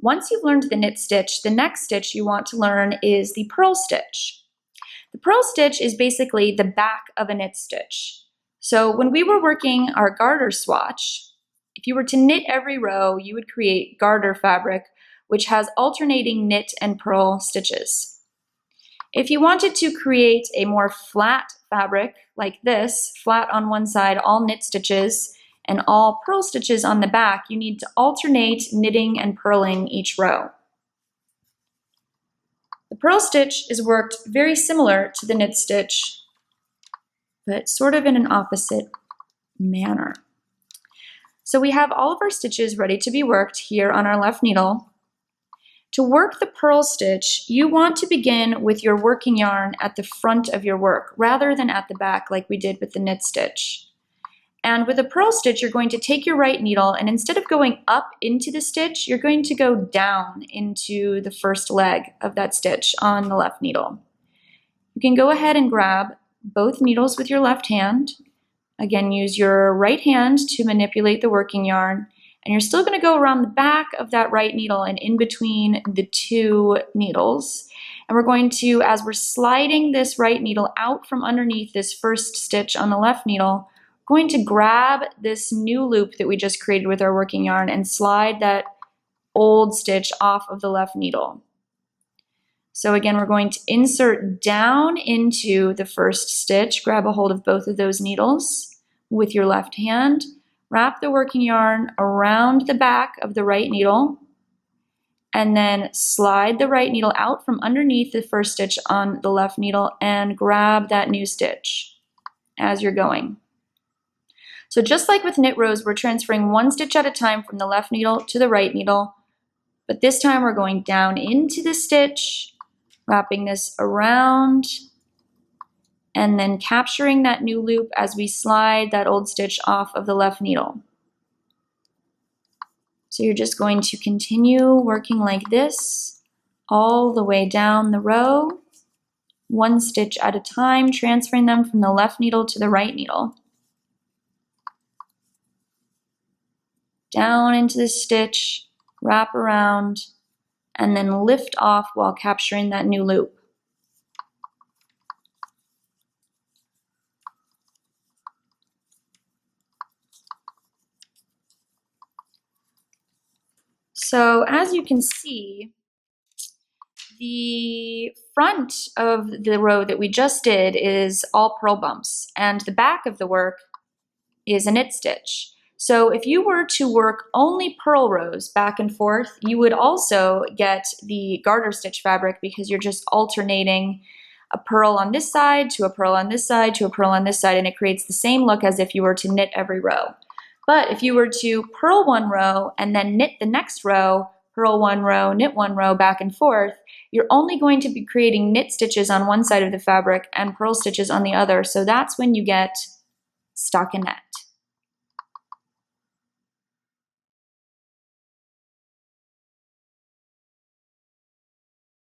Once you've learned the knit stitch, the next stitch you want to learn is the purl stitch. The purl stitch is basically the back of a knit stitch. So when we were working our garter swatch, if you were to knit every row, you would create garter fabric, which has alternating knit and purl stitches. If you wanted to create a more flat fabric like this, flat on one side, all knit stitches, and all purl stitches on the back, you need to alternate knitting and purling each row. The purl stitch is worked very similar to the knit stitch, but sort of in an opposite manner. So we have all of our stitches ready to be worked here on our left needle. To work the purl stitch, you want to begin with your working yarn at the front of your work rather than at the back like we did with the knit stitch. And with a purl stitch, you're going to take your right needle, and instead of going up into the stitch, you're going to go down into the first leg of that stitch on the left needle. You can go ahead and grab both needles with your left hand. Again, use your right hand to manipulate the working yarn, and you're still going to go around the back of that right needle and in between the two needles. And we're going to, as we're sliding this right needle out from underneath this first stitch on the left needle, going to grab this new loop that we just created with our working yarn and slide that old stitch off of the left needle. So again, we're going to insert down into the first stitch, grab a hold of both of those needles with your left hand, wrap the working yarn around the back of the right needle, and then slide the right needle out from underneath the first stitch on the left needle and grab that new stitch as you're going. So just like with knit rows, we're transferring one stitch at a time from the left needle to the right needle, but this time we're going down into the stitch, wrapping this around, and then capturing that new loop as we slide that old stitch off of the left needle. So you're just going to continue working like this all the way down the row, one stitch at a time, transferring them from the left needle to the right needle. Down into the stitch, wrap around, and then lift off while capturing that new loop. So as you can see, the front of the row that we just did is all purl bumps, and the back of the work is a knit stitch. So if you were to work only purl rows back and forth, you would also get the garter stitch fabric because you're just alternating a purl on this side to a purl on this side to a purl on this side, and it creates the same look as if you were to knit every row. But if you were to purl one row and then knit the next row, purl one row, knit one row, back and forth, you're only going to be creating knit stitches on one side of the fabric and purl stitches on the other. So that's when you get stockinette.